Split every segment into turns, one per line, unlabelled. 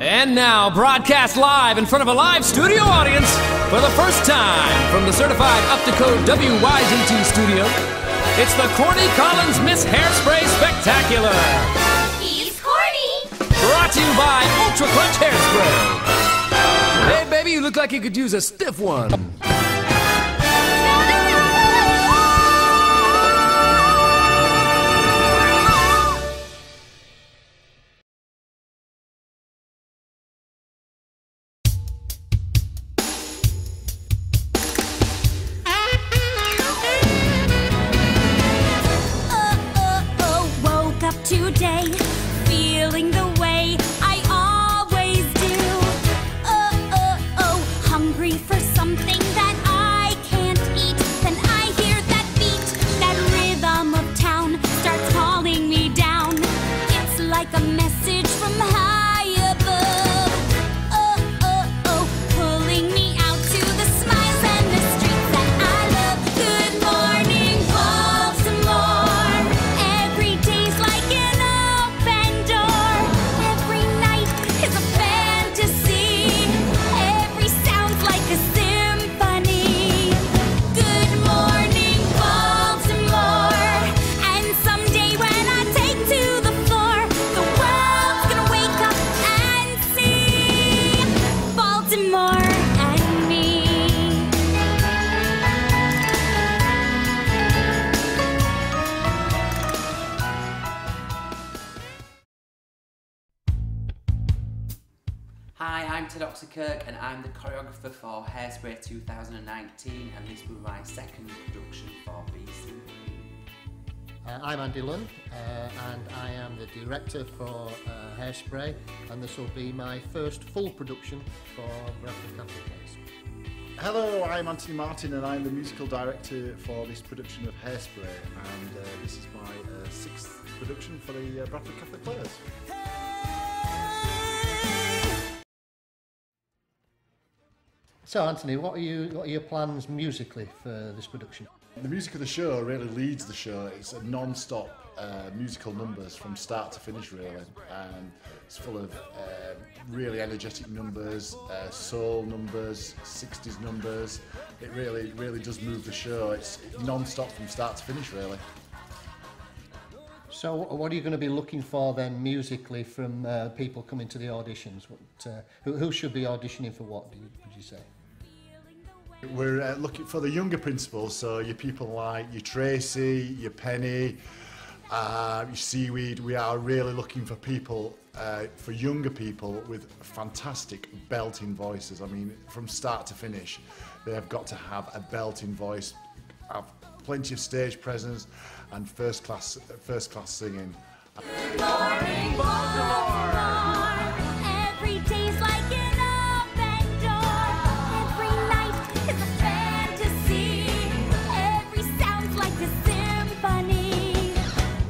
And now, broadcast live in front of a live studio audience for the first time from the certified up-to-code WYZT studio, it's the Corny Collins Miss Hairspray Spectacular.
He's corny.
Brought to you by Ultra Clutch Hairspray. Hey, baby, you look like you could use a stiff one.
Today, feeling the way I always do. Hungry for something that I can't eat. Then I hear that beat, that rhythm of town starts calling me down. It's like a message from high above. Pulling me out to the smiles and the streets that I love. Good morning, Baltimore. Every day's like an open door. Every night is a fantasy. Every sound's like a symphony. Good morning, Baltimore. And someday when I take to the floor, the world's gonna wake up and see Baltimore and me.
Hi, I'm Ted Oxerkirk and I'm the choreographer for Hairspray 2019, and this will be my second production for BC.
I'm Andy Lunn and I am the director for Hairspray, and this will be my first full production for Bradford Catholic Place.
Hello, I'm Anthony Martin and I'm the musical director for this production of Hairspray, and this is my sixth production for the Bradford Catholic Players.
So Anthony, what are your plans musically for this production?
The music of the show really leads the show. It's a non-stop musical numbers from start to finish, really. It's full of really energetic numbers, soul numbers, 60s numbers. It really does move the show. It's non-stop from start to finish, really.
So what are you going to be looking for then musically from people coming to the auditions? Who should be auditioning for what, would you say?
We're looking for the younger principals, so your people like your Tracy, your Penny, your Seaweed. We are really looking for people, for younger people with fantastic belting voices. I mean, from start to finish, they have got to have a belting voice, have plenty of stage presence, and first class singing.
Good morning, Baltimore. Every day's like an open door. Every night is a fantasy. Every sound's like a symphony.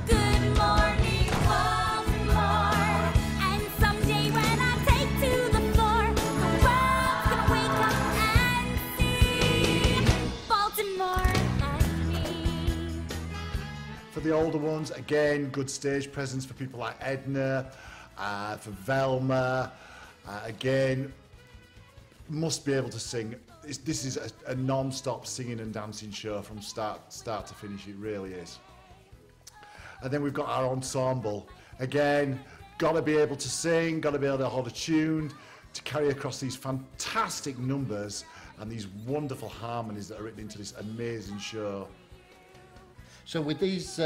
Good morning, Baltimore. And someday when I take to the floor, the world's gonna wake up and see Baltimore and me.
For the older ones, again, good stage presence for people like Edna, for Velma. Again, must be able to sing. This is a non-stop singing and dancing show from start to finish. It really is. And then we've got our ensemble. Again, got to be able to sing, got to be able to hold a tune, to carry across these fantastic numbers and these wonderful harmonies that are written into this amazing show.
So with these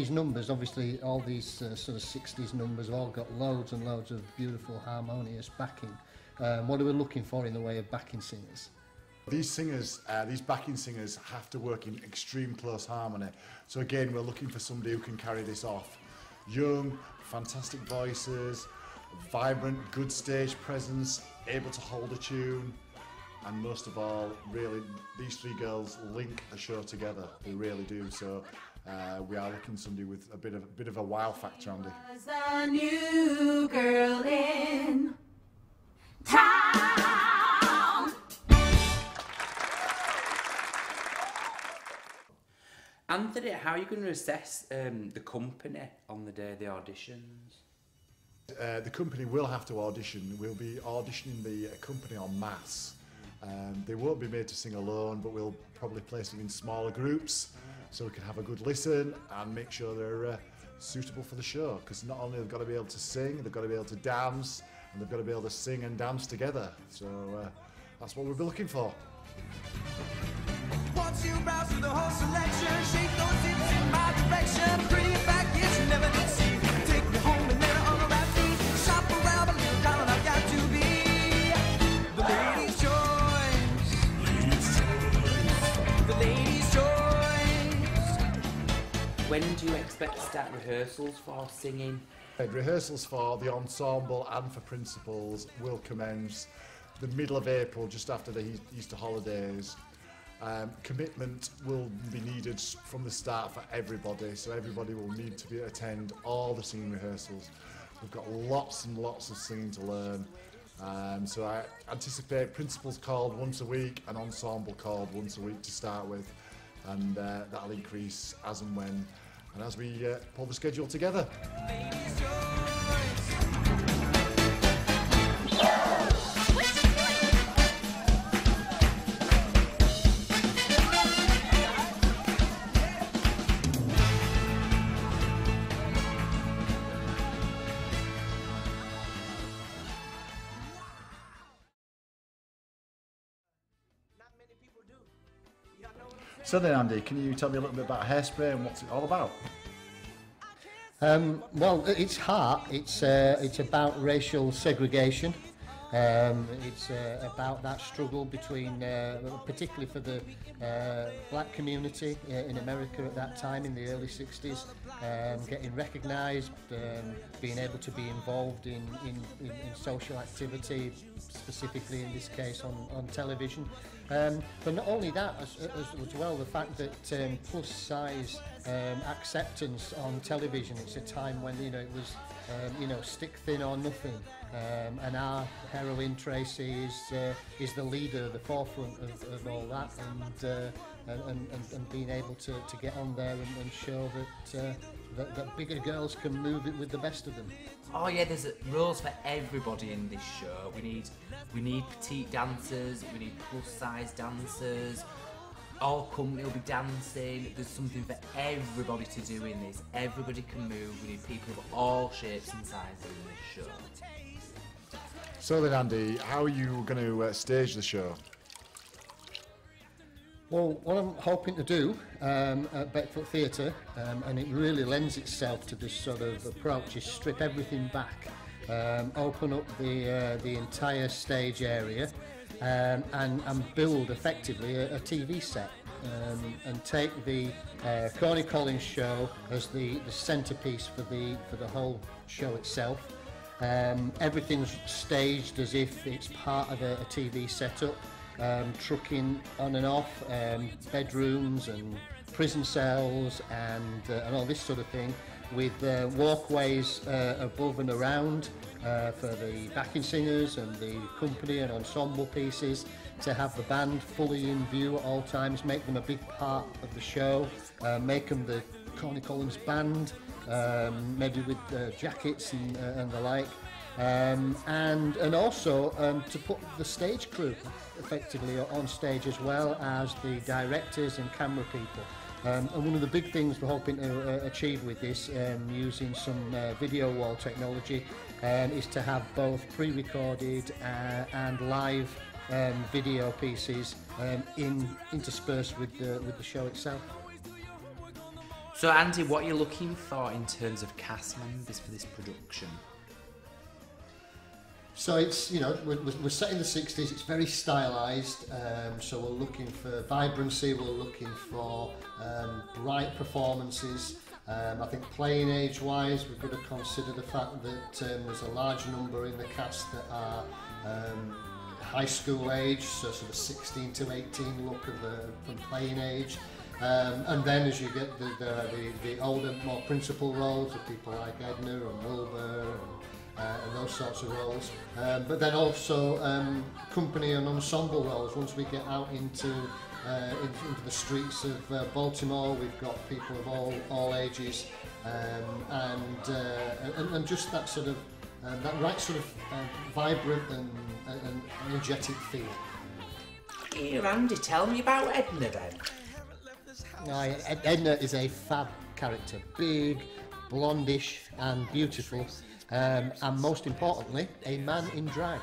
numbers, obviously all these sort of 60s numbers have all got loads and loads of beautiful harmonious backing. What are we looking for in the way of backing singers?
These singers, these backing singers have to work in extreme close harmony. So again, we're looking for somebody who can carry this off. Young, fantastic voices, vibrant, good stage presence, able to hold a tune, and most of all, really, these three girls link the show together. They really do. So we are looking for somebody with a bit of a wow factor, Andy.
There's a new girl in town.
Anthony, how are you going to assess the company on the day of the auditions?
The company will have to audition. We'll be auditioning the company en masse. They won't be made to sing alone, but we'll probably place them in smaller groups so we can have a good listen and make sure they're suitable for the show. Because not only they've got to be able to sing, they've got to be able to dance, and they've got to be able to sing and dance together. So that's what we'll be looking for.
Once you browse through the whole selection, shake those hips in my direction. Pretty fat kids you never did see. Take me home and later on the right feet. Shop around, but little darling, I've got to be the lady's choice. The lady's choice.
When do you expect to start rehearsals for singing?
Rehearsals for the ensemble and for principals will commence the middle of April, just after the Easter holidays. Commitment will be needed from the start for everybody, so everybody will need to attend all the singing rehearsals. We've got lots and lots of singing to learn, so I anticipate principals called once a week and ensemble called once a week to start with, and that'll increase as and when, and as we pull the schedule together. So then, Andy, can you tell me a little bit about Hairspray and what's it all about?
Well, at its heart, it's about racial segregation. It's about that struggle between, particularly for the black community in America at that time in the early 60s, getting recognised, being able to be involved in social activity, specifically in this case on television. But not only that, as well, the fact that plus size acceptance on television, it's a time when it was stick thin or nothing, and our heroine Tracy is the leader, the forefront of all that, and being able to get on there and show that bigger girls can move it with the best of them.
Oh yeah, there's roles for everybody in this show. We need petite dancers, we need plus size dancers. All company will be dancing. There's something for everybody to do in this. Everybody can move. We need people of all shapes and sizes in this show.
So then, Andy, how are you going to stage the show?
Well, what I'm hoping to do at Beckfoot Theatre, and it really lends itself to this sort of approach, is strip everything back, open up the entire stage area, and build effectively a TV set, and take the Corny Collins show as the centrepiece for the whole show itself. Everything's staged as if it's part of a TV setup. Trucking on and off, bedrooms and prison cells and all this sort of thing, with walkways above and around for the backing singers and the company and ensemble pieces, to have the band fully in view at all times, make them a big part of the show, make them the Corny Collins band, maybe with jackets and the like. And also to put the stage crew effectively on stage, as well as the directors and camera people. And one of the big things we're hoping to achieve with this, using some video wall technology, is to have both pre-recorded and live video pieces interspersed with the show itself.
So Andy, what are you looking for in terms of cast members for this production?
So it's, we're set in the 60s, it's very stylised, so we're looking for vibrancy, we're looking for bright performances. I think playing age wise, we've got to consider the fact that there's a large number in the cast that are high school age, so sort of 16 to 18 look from playing age. And then as you get the older, more principal roles of people like Edna and Wilbur and those sorts of roles, but then also company and ensemble roles. Once we get out into the streets of Baltimore, we've got people of all ages, and just that sort of that right sort of vibrant and energetic feel.
Here, Andy, tell me about Edna then.
Edna is a fab character, big, blondish and beautiful, and most importantly, a man in drag.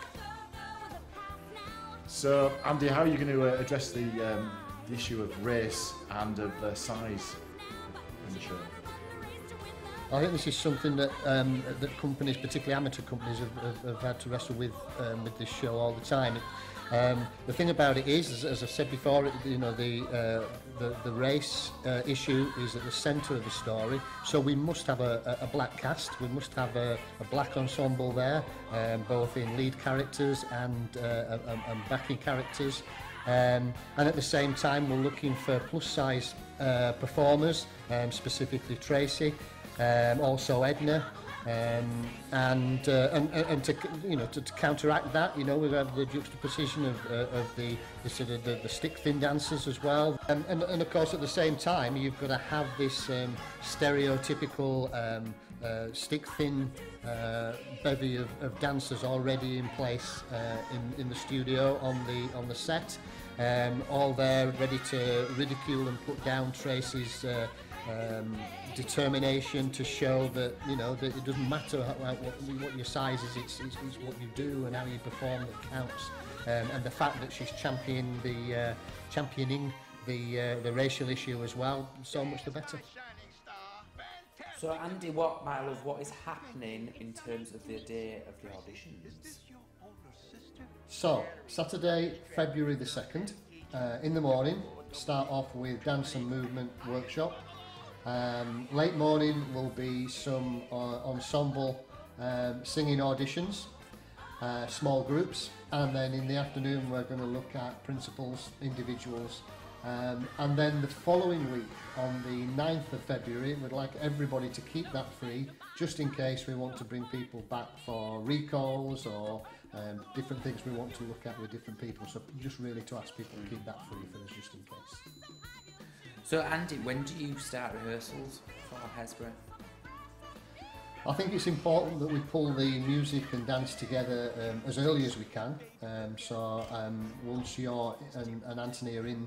So, Andy, how are you going to address the issue of race and of size in the show?
I think this is something that that companies, particularly amateur companies, have had to wrestle with this show all the time. The thing about it is, as I said before, you know, the race issue is at the centre of the story. So we must have a black cast. We must have a black ensemble there, both in lead characters and backing characters. And at the same time, we're looking for plus-size performers, specifically Tracy. Also Edna, and to, you know, to counteract that, you know, we have the juxtaposition of the sort of the stick thin dancers as well, and of course at the same time you've got to have this stereotypical stick thin bevy of dancers already in place in the studio on the set, all there ready to ridicule and put down Tracy's determination to show that, you know, that it doesn't matter what your size is, it's what you do and how you perform that counts, and the fact that she's championing the racial issue as well, so much the better.
So, Andy, what is happening in terms of the day of the auditions?
So, Saturday, February the 2nd, in the morning, start off with dance and movement workshop. Late morning will be some ensemble singing auditions, small groups, and then in the afternoon we're going to look at principals, individuals, and then the following week on the 9th of February we'd like everybody to keep that free, just in case we want to bring people back for recalls or different things we want to look at with different people, so just really to ask people to keep that free for us, just in case.
So, Andy, when do you start rehearsals for Hairspray?
I think it's important that we pull the music and dance together as early as we can. Once you're and Anthony are in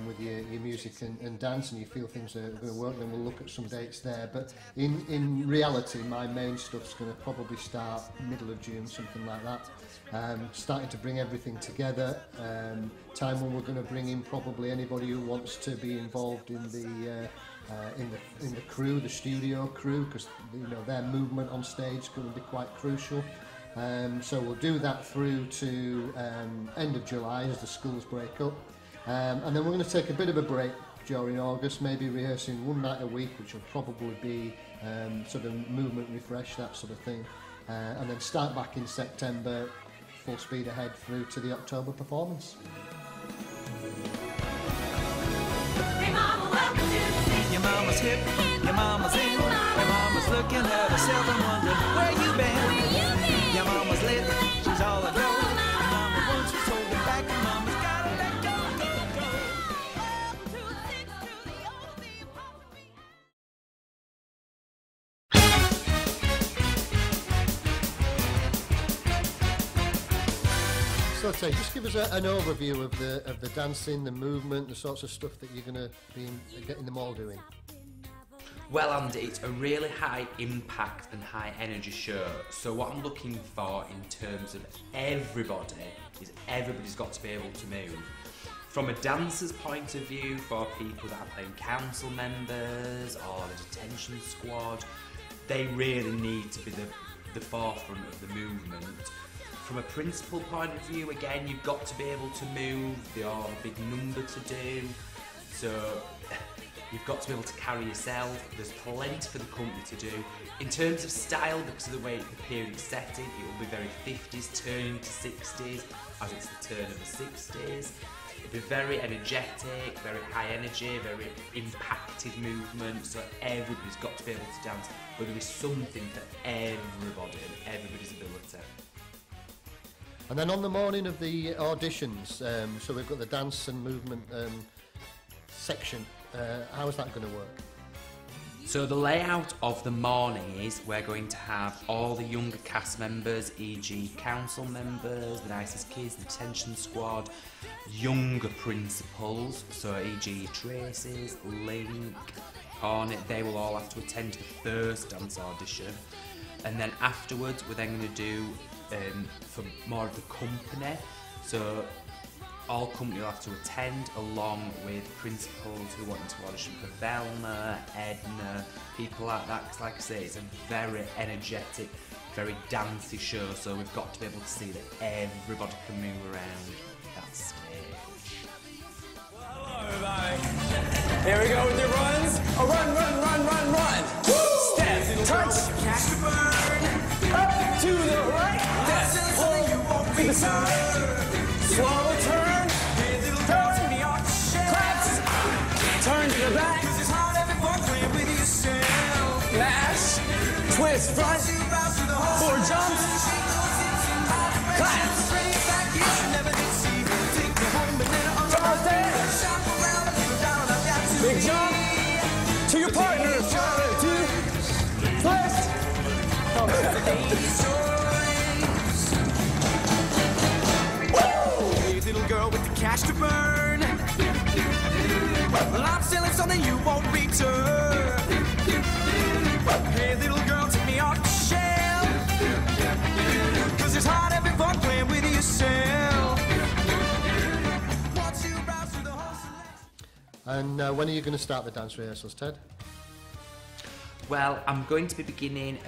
with your music and dance and you feel things are going to work, then we'll look at some dates there. But in reality, my main stuff's going to probably start middle of June, something like that. Starting to bring everything together. Time when we're going to bring in probably anybody who wants to be involved in the crew, the studio crew, because, you know, their movement on stage is going to be quite crucial. So we'll do that through to end of July as the schools break up. And then we're going to take a bit of a break during August, maybe rehearsing one night a week, which will probably be sort of movement refresh, that sort of thing. And then start back in September, full speed ahead through to the October performance.
Hey mama, welcome to the city.
Your mama's hip, your mama's in, your mama's looking at herself and wondering where you been. Your mama's lit, she's all aglow. Your mama once was holding back, and mama's gotta let go.
So, Tay, just give us an overview of the dancing, the movement, the sorts of stuff that you're going to be getting them all doing.
Well, Andy, it's a really high impact and high energy show. So what I'm looking for in terms of everybody is everybody's got to be able to move. From a dancer's point of view, for people that are playing council members or the detention squad, they really need to be the forefront of the movement. From a principal point of view, again, you've got to be able to move. They are a big number to do. So you've got to be able to carry yourself. There's plenty for the company to do. In terms of style, because of the way the period's setting, it will be very 50s, turning to 60s, as it's the turn of the 60s. It'll be very energetic, very high energy, very impacted movement, so everybody's got to be able to dance. But there is something for everybody and everybody's ability.
And then on the morning of the auditions, so we've got the dance and movement section. How is that going to work?
So the layout of the morning is we're going to have all the younger cast members, e.g. council members, the nicest kids, the detention squad, younger principals, so e.g. Tracy's, Link, Hornet, they will all have to attend the first dance audition. And then afterwards we're then going to do for more of the company, so all company will have to attend along with principals who want to audition for Velma, Edna, people like that, because like I say, it's a very energetic, very dancey show, so we've got to be able to see that everybody can move around that stage.
Hello everybody. Here we go with your runs. A run, run, run, run, run. Step, touch, catch the bird. Up to the right, step, hold, to the side. Slow turn, claps, turn to the back, mash, twist front, 4 jumps, claps, big jump, to your partner, 2, twist, little girl with the cash to burn. Well, I'm selling something you won't return. Hey, little girl, take me off the shelf. 'Cause it's hard having fun playing with yourself. Once you browse through the whole select.
And when are you going to start the dance rehearsals, Ted?
Well, I'm going to be beginning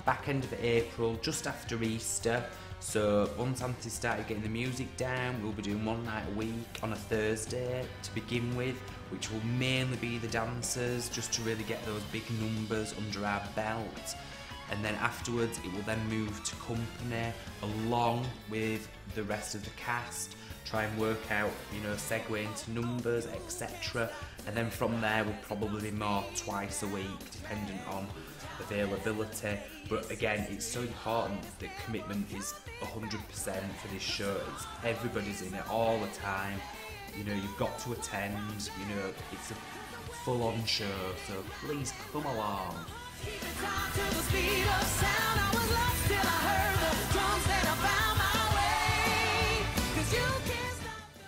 back end of April, just after Easter. So once Anthony's started getting the music down, we'll be doing 1 night a week on a Thursday to begin with, which will mainly be the dancers, just to really get those big numbers under our belt. And then afterwards, it will then move to company along with the rest of the cast, try and work out, you know, segue into numbers, etc. And then from there, we'll probably be more twice a week, dependent on availability. But again, it's so important that commitment is 100% for this show. It's everybody's in it all the time. You know, you've got to attend. You know, it's a full-on show. So please come along.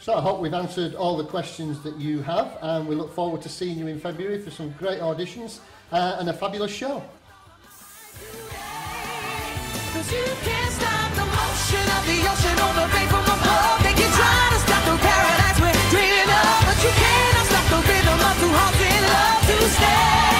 So I hope we've answered all the questions that you have, and we look forward to seeing you in February for some great auditions and a fabulous show.
'Cause you can't stop the motion of the ocean on the bay from above. They can try to stop the paradise we're dreaming of, but you cannot stop the rhythm of 2 hearts in love to stay.